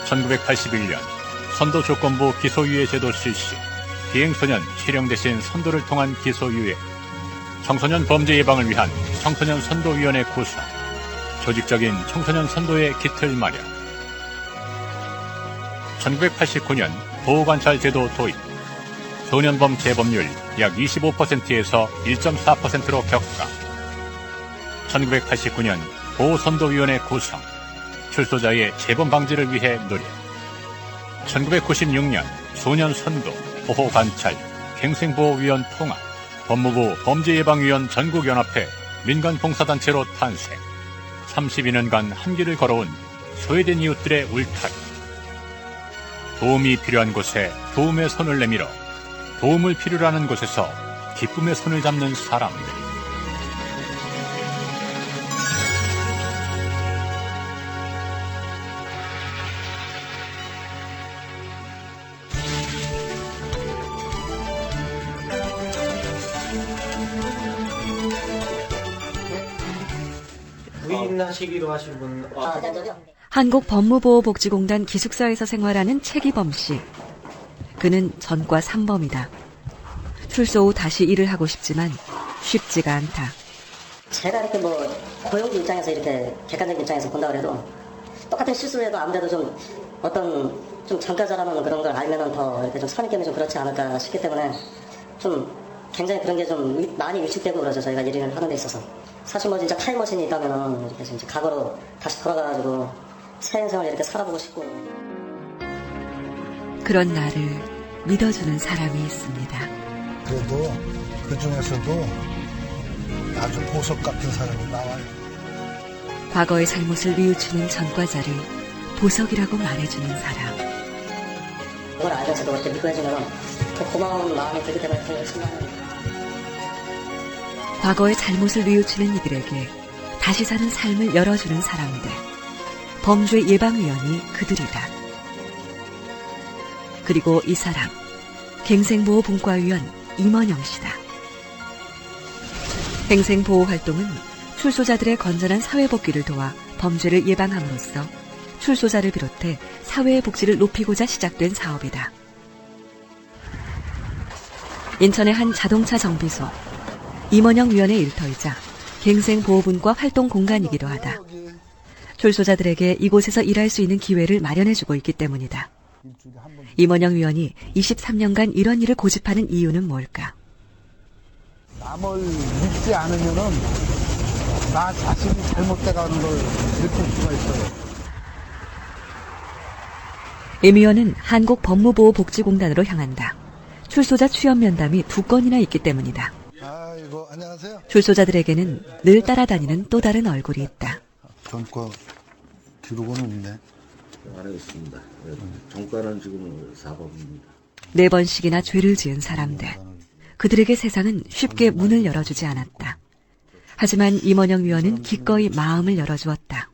1981년 선도조건부 기소유예 제도 실시, 비행소년 실형 대신 선도를 통한 기소유예, 청소년 범죄 예방을 위한 청소년 선도위원회 구성, 조직적인 청소년 선도의 기틀 마련. 1989년 보호관찰 제도 도입, 소년범 재범률 약 25%에서 1.4%로 격감. 1989년 보호선도위원회 구성, 출소자의 재범 방지를 위해 노력. 1996년 소년선도, 보호관찰, 갱생보호위원 통합, 법무부 범죄예방위원 전국연합회 민간봉사단체로 탄생. 32년간 한 길을 걸어온 소외된 이웃들의 울타리. 도움이 필요한 곳에 도움의 손을 내밀어 도움을 필요로 하는 곳에서 기쁨의 손을 잡는 사람들. 부인하시기로 하신 분. 한국법무보호복지공단 기숙사에서 생활하는 최기범 씨. 그는 전과 3범이다. 출소 후 다시 일을 하고 싶지만 쉽지가 않다. 제가 이렇게 고용주 입장에서 이렇게 객관적인 입장에서 본다고 해도 똑같은 실수를 해도 아무래도 좀 어떤 좀 전과자라는 그런 걸 알면은 더 이렇게 좀 선입견이 좀 그렇지 않을까 싶기 때문에 좀 굉장히 그런 게 좀 많이 위축되고 그러죠. 저희가 일을 하는 데 있어서. 사실 진짜 타임머신이 있다면은 이렇게 진짜 과거로 다시 돌아가가지고 새 인생을 이렇게 살아보고 싶고. 그런 나를 믿어주는 사람이 있습니다. 그래도 그 중에서도 아주 보석 같은 사람이 나와요. 과거의 잘못을 뉘우치는 전과자를 보석이라고 말해주는 사람. 그걸 알면서도 이렇게 믿고 해주면 더 고마운 마음이 들기 때문에 더 열심히 하는. 과거의 잘못을 뉘우치는 이들에게 다시 사는 삶을 열어주는 사람들. 범죄 예방위원이 그들이다. 그리고 이 사람, 갱생보호분과위원 임원영 씨다. 갱생보호활동은 출소자들의 건전한 사회복귀를 도와 범죄를 예방함으로써 출소자를 비롯해 사회의 복지를 높이고자 시작된 사업이다. 인천의 한 자동차 정비소, 임원영 위원의 일터이자 갱생보호분과 활동 공간이기도 하다. 출소자들에게 이곳에서 일할 수 있는 기회를 마련해주고 있기 때문이다. 임원영 위원이 23년간 이런 일을 고집하는 이유는 뭘까? 남을 믿지 않으면은 나 자신이 잘못돼가는 걸 느낄 수가 있어요. 임 위원은 한국법무보호복지공단으로 향한다. 출소자 취업 면담이 2건이나 있기 때문이다. 아이고, 안녕하세요. 출소자들에게는 늘 따라다니는 또 다른 얼굴이 있다. 전과 기록은 없네. 안 하겠습니다. 정과는 지금 4범입니다. 4번씩이나 죄를 지은 사람들. 그들에게 세상은 쉽게 문을 열어주지 않았다. 하지만 임원영 위원은 기꺼이 마음을 열어주었다.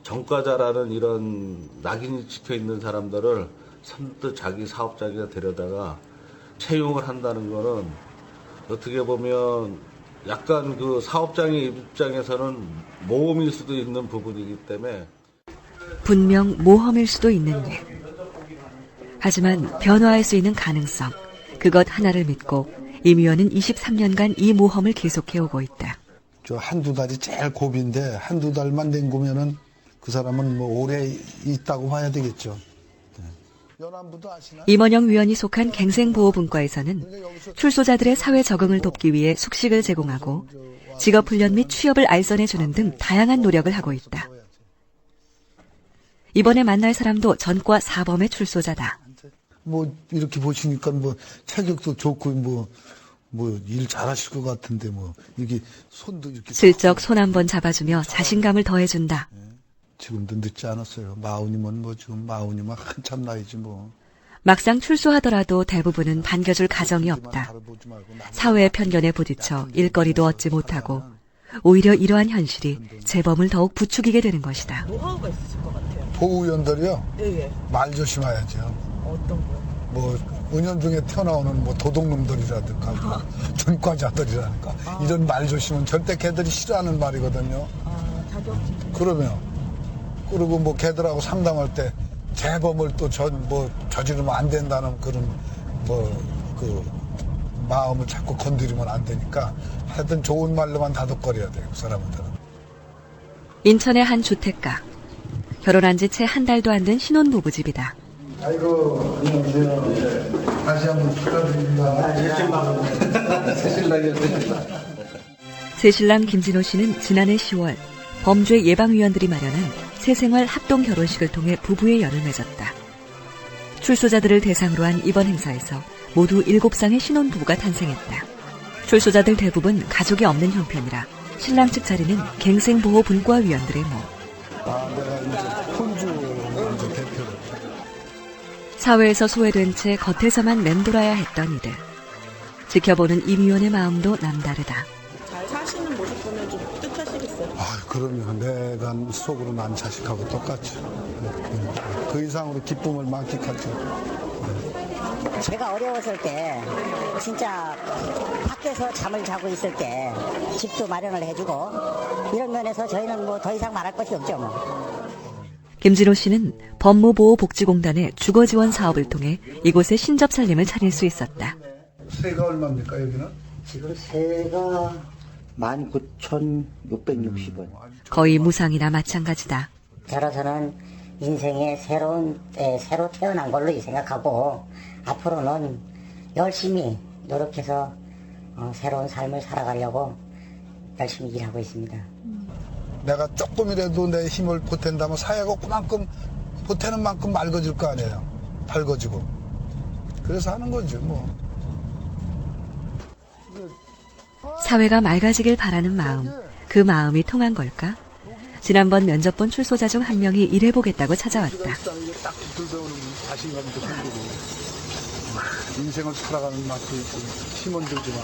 정과자라는 이런 낙인이 찍혀있는 사람들을 선뜻 자기 사업자가 데려다가 채용을 한다는 거는 어떻게 보면 약간 그 사업장의 입장에서는 모험일 수도 있는 부분이기 때문에 분명 모험일 수도 있는 일. 하지만 변화할 수 있는 가능성, 그것 하나를 믿고 임 위원은 23년간 이 모험을 계속해오고 있다. 저 한두 달이 제일 고비인데 한두 달만 낸거면은 그 사람은 오래 있다고 봐야 되겠죠. 연안부도 아시나? 임원영 위원이 속한 갱생보호분과에서는 출소자들의 사회 적응을 돕기 위해 숙식을 제공하고 직업훈련 및 취업을 알선해주는 등 다양한 노력을 하고 있다. 이번에 만날 사람도 전과 4범의 출소자다. 이렇게 보시니까 체격도 좋고 일 잘하실 것 같은데 이게 손도 이렇게 슬쩍 손 한 번 잡아주며 자신감을 더해준다. 지금도 늦지 않았어요. 마흔이면 지금 마흔이면 한참 나이지 막상 출소하더라도 대부분은 반겨줄 가정이 없다. 사회의 편견에 부딪혀 일거리도 얻지 못하고 오히려 이러한 현실이 재범을 더욱 부추기게 되는 것이다. 노하우가 있으실 것 같아요. 보호위원들이요? 네. 말 조심해야죠. 어떤 거요? 은연중에 튀어나오는 도둑놈들이라든가 전과자들이라든가 이런 말 조심은 절대 걔들이 싫어하는 말이거든요. 자격증. 그러면 그리고 걔들하고 상담할 때 재범을 또 저지르면 안 된다는 그런 마음을 자꾸 건드리면 안 되니까 하여튼 좋은 말로만 다독거려야 돼요, 그 사람들은. 인천의 한 주택가. 결혼한 지 채 한 달도 안 된 신혼부부 집이다. 아이고, 안녕하세요. 다시 한번 축하드립니다. 새신랑이었습니다. 새신랑 김진호 씨는 지난해 10월 범죄 예방위원들이 마련한 새생활 합동 결혼식을 통해 부부의 연을 맺었다. 출소자들을 대상으로 한 이번 행사에서 모두 7쌍의 신혼부부가 탄생했다. 출소자들 대부분 가족이 없는 형편이라 신랑 측 자리는 갱생보호분과위원들의 몫. 내가 이제 폰주 먼저 대표로. 사회에서 소외된 채 겉에서만 맴돌아야 했던 이들. 지켜보는 임 위원의 마음도 남다르다. 잘 사시는 모습 보면 좀 뿌듯하시겠어요? 그럼요. 내가 속으로 난 자식하고 똑같죠. 그 이상으로 기쁨을 만끽하죠. 제가 어려웠을 때 진짜 밖에서 잠을 자고 있을 때 집도 마련을 해주고 이런 면에서 저희는 뭐 더 이상 말할 것이 없죠. 뭐. 김진호 씨는 법무보호복지공단의 주거지원 사업을 통해 이곳에 신접살림을 차릴 수 있었다. 세가 얼마입니까, 여기는? 지금 세가 19,660원. 거의 무상이나 마찬가지다. 저로서는 인생의 새로 태어난 걸로 생각하고 앞으로는 열심히 노력해서 새로운 삶을 살아가려고 열심히 일하고 있습니다. 내가 조금이라도 내 힘을 보탠다면 사회가 그만큼 보태는 만큼 맑아질 거 아니에요. 밝아지고. 그래서 하는 거지 뭐. 사회가 맑아지길 바라는 마음, 그 마음이 통한 걸까? 지난번 면접 본 출소자 중 한 명이 일해보겠다고 찾아왔다. 딱 들배우는 자신감도 생기고 인생을 살아가는 맛도 있고 힘은 들지만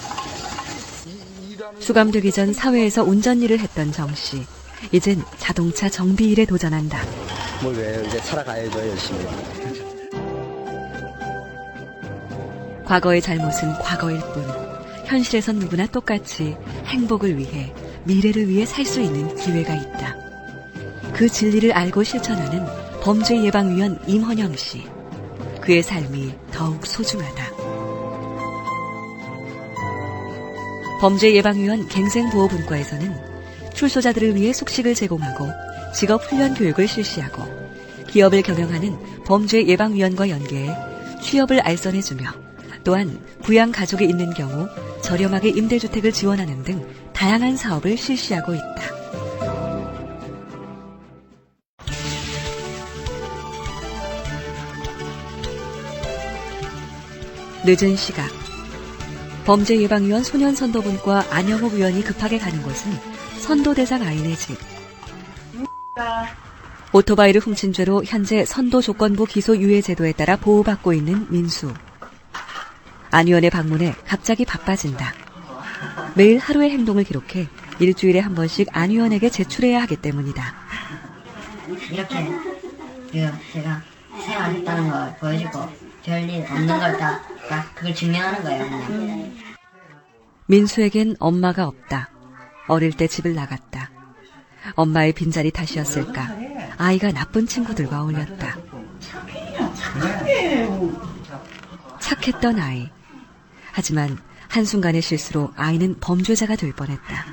수감되기 전 사회에서 운전 일을 했던 정 씨. 이젠 자동차 정비 일에 도전한다. 뭘 왜요? 이제 살아가야죠, 열심히. 과거의 잘못은 과거일 뿐. 현실에선 누구나 똑같이 행복을 위해, 미래를 위해 살 수 있는 기회가 있다. 그 진리를 알고 실천하는 범죄예방위원 임헌영 씨. 그의 삶이 더욱 소중하다. 범죄예방위원 갱생보호분과에서는 출소자들을 위해 숙식을 제공하고 직업훈련 교육을 실시하고 기업을 경영하는 범죄예방위원과 연계해 취업을 알선해주며 또한 부양 가족이 있는 경우 저렴하게 임대주택을 지원하는 등 다양한 사업을 실시하고 있다. 늦은 시각. 범죄예방위원 소년선도분과 안영옥 위원이 급하게 가는 곳은 선도대상 아이네 집. 오토바이를 훔친 죄로 현재 선도조건부 기소유예 제도에 따라 보호받고 있는 민수. 안 위원의 방문에 갑자기 바빠진다. 매일 하루의 행동을 기록해 일주일에 한 번씩 안 위원에게 제출해야 하기 때문이다. 이렇게 제가 생활했다는 걸 보여주고 별일 없는 걸 다 그걸 증명하는 거예요. 그냥. 민수에겐 엄마가 없다. 어릴 때 집을 나갔다. 엄마의 빈자리 탓이었을까? 아이가 나쁜 친구들과 어울렸다. 착했던 아이. 하지만 한순간의 실수로 아이는 범죄자가 될 뻔했다.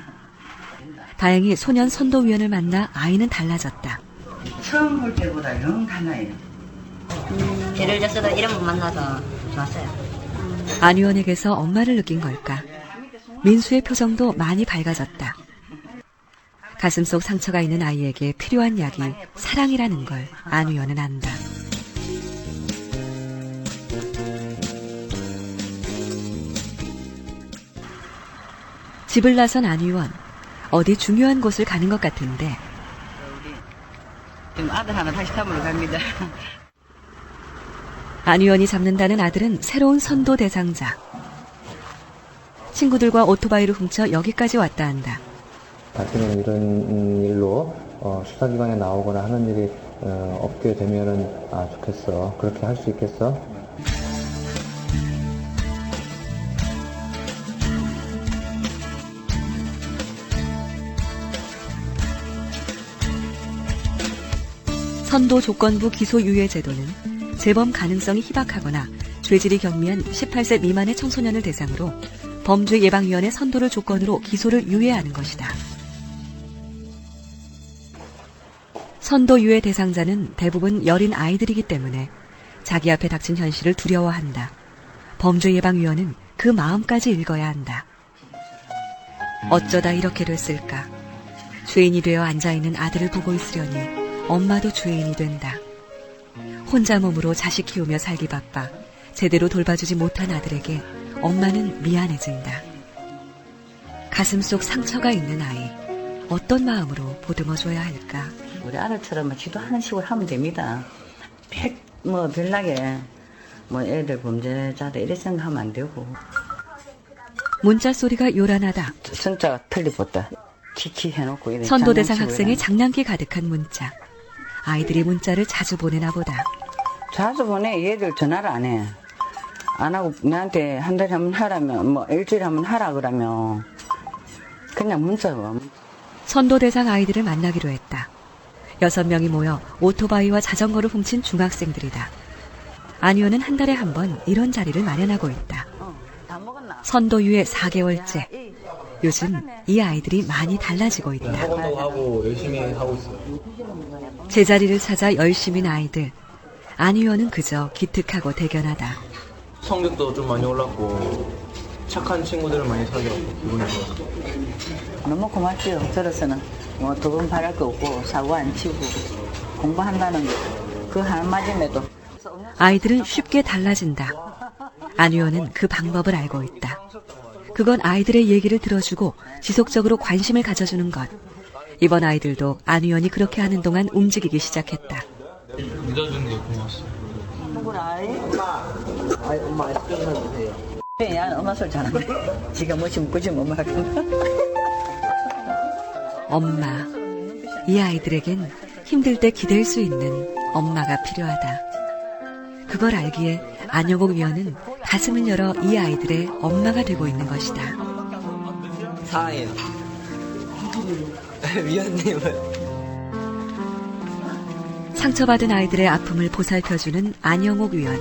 다행히 소년 선도위원을 만나 아이는 달라졌다. 처음 볼 때보다 영 달라요. 죄를 졌어도 이런 분 만나서 좋았어요. 안 위원에게서 엄마를 느낀 걸까? 민수의 표정도 많이 밝아졌다. 가슴속 상처가 있는 아이에게 필요한 약이 사랑이라는 걸 안 위원은 안다. 집을 나선 안 위원. 어디 중요한 곳을 가는 것 같은데. 지금 아들 하나 다시 잡으러 갑니다. 안 위원이 잡는다는 아들은 새로운 선도 대상자. 친구들과 오토바이를 훔쳐 여기까지 왔다 한다. 나중에는 이런 일로 수사기관에 나오거나 하는 일이 없게 되면은 좋겠어. 그렇게 할 수 있겠어? 선도조건부 기소유예 제도는 재범 가능성이 희박하거나 죄질이 경미한 18세 미만의 청소년을 대상으로 범죄예방위원회 선도를 조건으로 기소를 유예하는 것이다. 선도유예 대상자는 대부분 여린 아이들이기 때문에 자기 앞에 닥친 현실을 두려워한다. 범죄예방위원은 그 마음까지 읽어야 한다. 어쩌다 이렇게 됐을까? 죄인이 되어 앉아있는 아들을 보고 있으려니 엄마도 죄인이 된다. 혼자 몸으로 자식 키우며 살기 바빠 제대로 돌봐주지 못한 아들에게 엄마는 미안해진다. 가슴속 상처가 있는 아이, 어떤 마음으로 보듬어줘야 할까? 우리 아들처럼 지도하는 식으로 하면 됩니다. 별나게 애들 범죄자들 이래 생각하면 안 되고. 문자 소리가 요란하다. 성자가 틀리보다 키키 해놓고 이래. 선도 대상 학생의 장난기 가득한 문자. 아이들이 문자를 자주 보내나 보다. 자주 보내. 얘들 전화를 안 해. 안 하고 나한테 한 달에 한 번 하라면 일주일에 한 번 하라 그러면 그냥 문자가. 선도 대상 아이들을 만나기로 했다. 6명이 모여 오토바이와 자전거를 훔친 중학생들이다. 안 의원은 한 달에 한 번 이런 자리를 마련하고 있다. 선도유예 4개월째. 요즘 이 아이들이 많이 달라지고 있다. 학원도 하고 열심히 하고 있어요. 제자리를 찾아 열심인 아이들. 안 의원은 그저 기특하고 대견하다. 성적도 좀 많이 올랐고 착한 친구들을 많이 사귀었고 기분이 좋았어요. 너무 고맙죠. 저로서는 두 번 바랄 거 없고 사고 안 치고 공부한다는 그 한마디에도. 아이들은 쉽게 달라진다. 안 의원은 그 방법을 알고 있다. 그건 아이들의 얘기를 들어주고 지속적으로 관심을 가져주는 것. 이번 아이들도 안 의원이 그렇게 하는 동안 움직이기 시작했다. 믿어준 게 고마웠어요. 엄마 아이스크림 사주세요. 야, 엄마 소리 잘하네. 지가 뭐지 묻고지 엄마가. 엄마. 이 아이들에겐 힘들 때 기댈 수 있는 엄마가 필요하다. 그걸 알기에 안영옥 위원은 가슴을 열어 이 아이들의 엄마가 되고 있는 것이다. 사인. 위원님은. 상처받은 아이들의 아픔을 보살펴주는 안영옥 위원.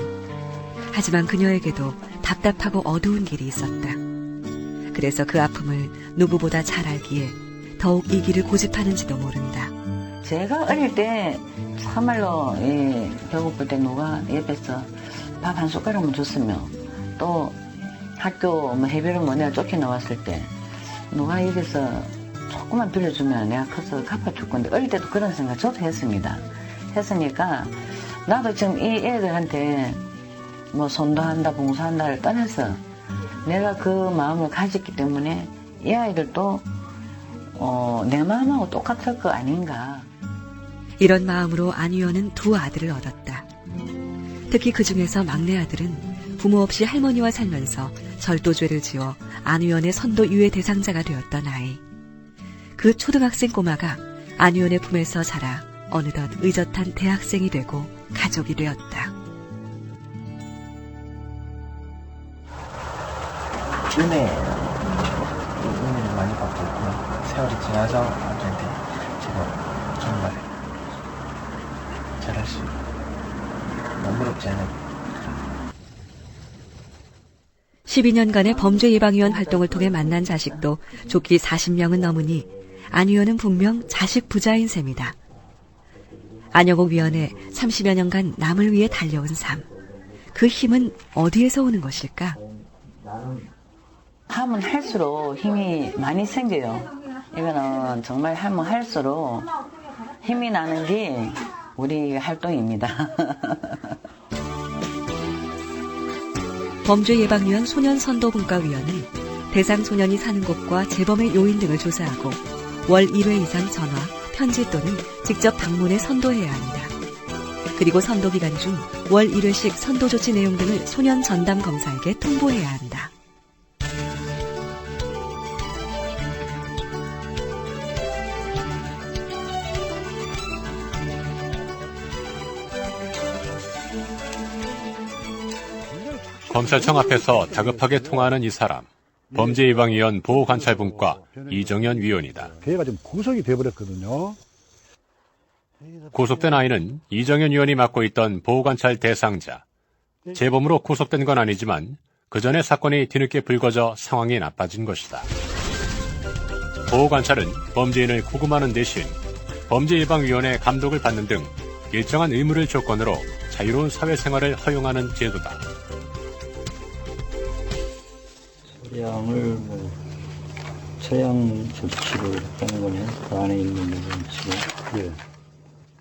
하지만 그녀에게도 답답하고 어두운 길이 있었다. 그래서 그 아픔을 누구보다 잘 알기에 더욱 이 길을 고집하는지도 모른다. 제가 어릴 때 참말로 배고플 때 누가 옆에서 밥 한 숟가락만 줬으면 또 학교 해배를 내가 쫓겨나왔을 때 누가 여기서 조금만 빌려주면 내가 커서 갚아줄 건데 어릴 때도 그런 생각 저도 했습니다. 했으니까 나도 지금 이 애들한테 선도한다 봉사한다를 떠나서 내가 그 마음을 가졌기 때문에 이 아이들도 내 마음하고 똑같을 거 아닌가. 이런 마음으로 안 의원은 2 아들을 얻었다. 특히 그 중에서 막내 아들은 부모 없이 할머니와 살면서 절도죄를 지어 안 의원의 선도 유예 대상자가 되었던 아이. 그 초등학생 꼬마가 안 의원의 품에서 자라 어느덧 의젓한 대학생이 되고 가족이 되었다. 은혜를 많이 받고 있고요. 세월이 지나서 아들한테 제가 정말 잘할 수 있고 너무럽지 않은 12년간의 범죄예방위원 활동을 통해 만난 자식도 좋기 40명은 넘으니 안 의원은 분명 자식 부자인 셈이다. 안영옥 위원의 30여 년간 남을 위해 달려온 삶. 그 힘은 어디에서 오는 것일까? 하면 할수록 힘이 많이 생겨요. 이거는 정말 하면 할수록 힘이 나는 게 우리 활동입니다. 범죄예방위원 소년선도분과위원은 대상 소년이 사는 곳과 재범의 요인 등을 조사하고 월 1회 이상 전화, 편지 또는 직접 방문해 선도해야 한다. 그리고 선도 기간 중 월 1회씩 선도 조치 내용 등을 소년 전담 검사에게 통보해야 한다. 검찰청 앞에서 다급하게 통화하는 이 사람, 범죄예방위원 보호관찰분과 이정현 위원이다. 배가 좀 구석이 돼버렸거든요. 구속된 아이는 이정현 의원이 맡고 있던 보호관찰 대상자. 재범으로 구속된 건 아니지만 그 전에 사건이 뒤늦게 불거져 상황이 나빠진 것이다. 보호관찰은 범죄인을 구금하는 대신 범죄예방위원회 감독을 받는 등 일정한 의무를 조건으로 자유로운 사회생활을 허용하는 제도다. 처형 조치를 하는 거네. 그 안에 있는 조치가. 예.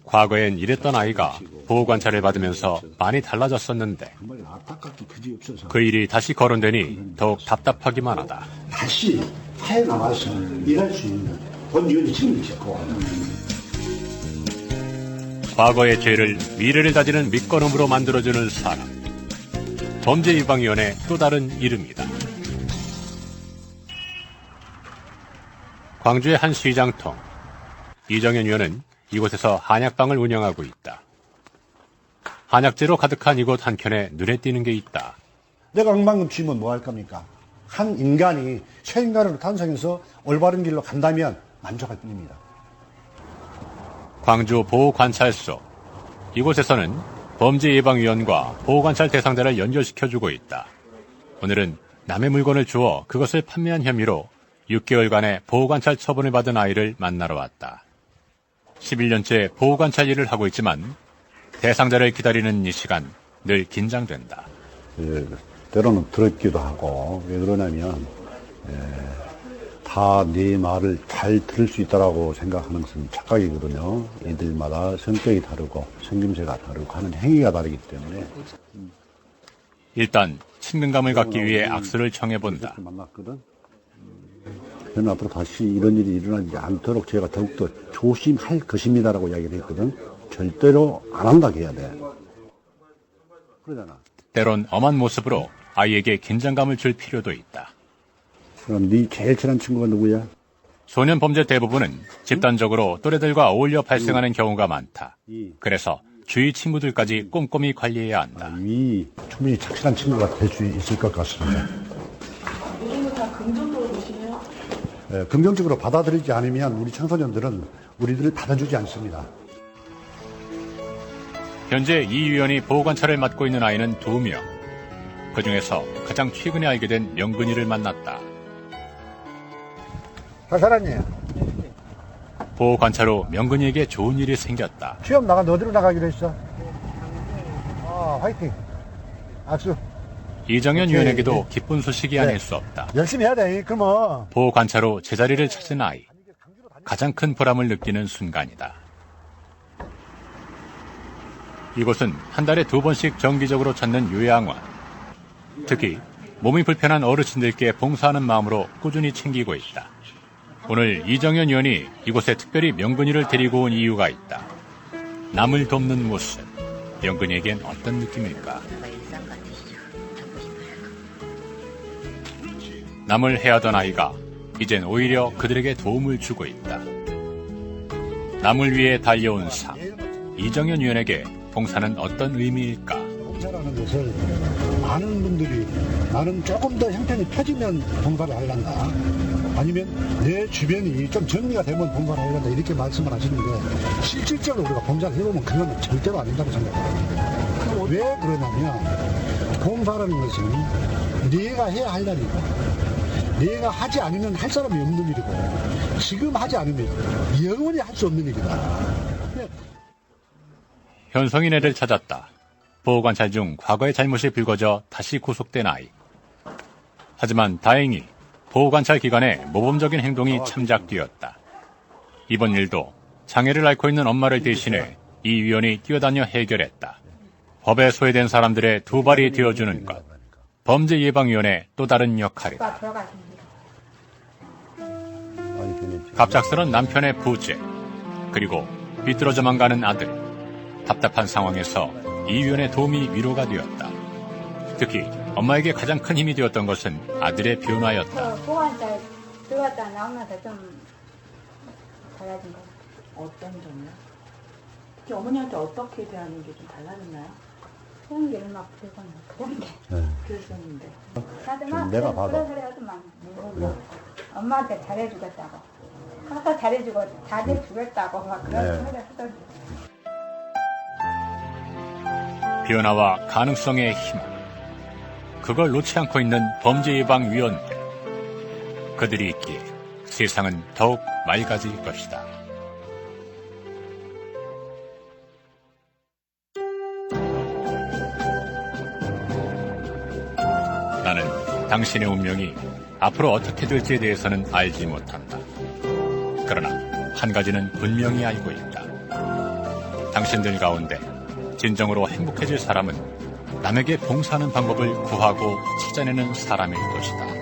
과거엔 이랬던 아이가 보호관찰을 받으면서 많이 달라졌었는데 그 일이 다시 거론되니 더욱 답답하기만 하다. 다시 사회 나가서 일할 수 있는 본위원이 책임을 졌고 과거의 죄를 미래를 다지는 밑거름으로 만들어주는 사람. 범죄예방위원회 또 다른 이름이다. 광주의 한 시장통. 이정현 의원은 이곳에서 한약방을 운영하고 있다. 한약재로 가득한 이곳 한켠에 눈에 띄는 게 있다. 내가 억만금 치면 뭐 할 겁니까? 한 인간이 새 인간으로 탄생해서 올바른 길로 간다면 만족할 뿐입니다. 광주 보호관찰소. 이곳에서는 범죄예방위원과 보호관찰 대상자를 연결시켜주고 있다. 오늘은 남의 물건을 주워 그것을 판매한 혐의로 6개월간의 보호관찰 처분을 받은 아이를 만나러 왔다. 11년째 보호관찰 일을 하고 있지만 대상자를 기다리는 이 시간 늘 긴장된다. 때로는 더럽기도 하고 왜 그러냐면 다 네 말을 잘 들을 수 있다라고 생각하는 것은 착각이거든요. 이들마다 성격이 다르고 생김새가 다르고 하는 행위가 다르기 때문에 일단 친근감을 갖기 위해 악수를 청해본다. 저는 앞으로 다시 이런 일이 일어나지 않도록 제가 더욱더 조심할 것입니다라고 이야기를 했거든. 절대로 안 한다 해야 돼. 그러잖아. 때론 엄한 모습으로 아이에게 긴장감을 줄 필요도 있다. 그럼 네 제일 친한 친구가 누구야? 소년 범죄 대부분은 집단적으로 또래들과 어울려 발생하는 경우가 많다. 그래서 주위 친구들까지 꼼꼼히 관리해야 한다. 충분히 착실한 친구가 될 수 있을 것 같습니다. 모든 거 다 긍정적으로 보시네요. 긍정적으로 받아들이지 않으면 우리 청소년들은 우리들을 받아주지 않습니다. 현재 이 위원이 보호관찰을 맡고 있는 아이는 2명. 그중에서 가장 최근에 알게 된 명근이를 만났다. 잘 살았니? 보호관찰 후 명근이에게 좋은 일이 생겼다. 시험 나갔는데 어디로 나가기로 했어? 화이팅. 악수. 이정현 위원에게도 기쁜 소식이 아닐 수 없다. 열심히 해야 돼. 그러면. 보호관찰 후 제자리를 찾은 아이. 가장 큰 보람을 느끼는 순간이다. 이곳은 한 달에 2번씩 정기적으로 찾는 요양원. 특히 몸이 불편한 어르신들께 봉사하는 마음으로 꾸준히 챙기고 있다. 오늘 이정현 의원이 이곳에 특별히 명근이를 데리고 온 이유가 있다. 남을 돕는 모습. 명근이에겐 어떤 느낌일까? 남을 해하던 아이가 이젠 오히려 그들에게 도움을 주고 있다. 남을 위해 달려온 삶. 이정현 의원에게 봉사는 어떤 의미일까? 봉사라는 것을 많은 분들이 나는 조금 더 형편이 펴지면 봉사를 하려나 아니면 내 주변이 좀 정리가 되면 봉사를 하려나 이렇게 말씀을 하시는데 실질적으로 우리가 봉사를 해보면 그건 절대로 아닌다고 생각합니다. 왜 그러냐면 봉사라는 것은 네가 해야 할 일이고 네가 하지 않으면 할 사람이 없는 일이고 지금 하지 않으면 영원히 할 수 없는 일이다. 현성인 애를 찾았다. 보호관찰 중 과거의 잘못이 불거져 다시 구속된 아이. 하지만 다행히 보호관찰 기간에 모범적인 행동이 참작되었다. 이번 일도 장애를 앓고 있는 엄마를 대신해 이 위원이 뛰어다녀 해결했다. 법에 소외된 사람들의 두 발이 되어주는 것. 범죄예방위원회 또 다른 역할이다. 갑작스런 남편의 부재, 그리고 비뚤어져만 가는 아들. 답답한 상황에서 이 위원의 도움이 위로가 되었다. 특히 엄마에게 가장 큰 힘이 되었던 것은 아들의 변화였다. 보호관찰 들어갔다 나오면서 좀 달라진 것 같아요. 어떤 점이요? 특히 어머니한테 어떻게 대하는 게 좀 달라졌나요? 그런 게 얼마 부족한 그런 게. 그랬었는데. 나도 막 내가 봐도. 그런 소리 하더만. 엄마한테 잘해주겠다고. 가서 잘해주고 잘해주겠다고 막 그런 네. 소리를 하더니 변화와 가능성의 희망. 그걸 놓지 않고 있는 범죄예방위원회. 그들이 있기에 세상은 더욱 맑아질 것이다. 나는 당신의 운명이 앞으로 어떻게 될지에 대해서는 알지 못한다. 그러나 한 가지는 분명히 알고 있다. 당신들 가운데 진정으로 행복해질 사람은 남에게 봉사하는 방법을 구하고 찾아내는 사람일 것이다.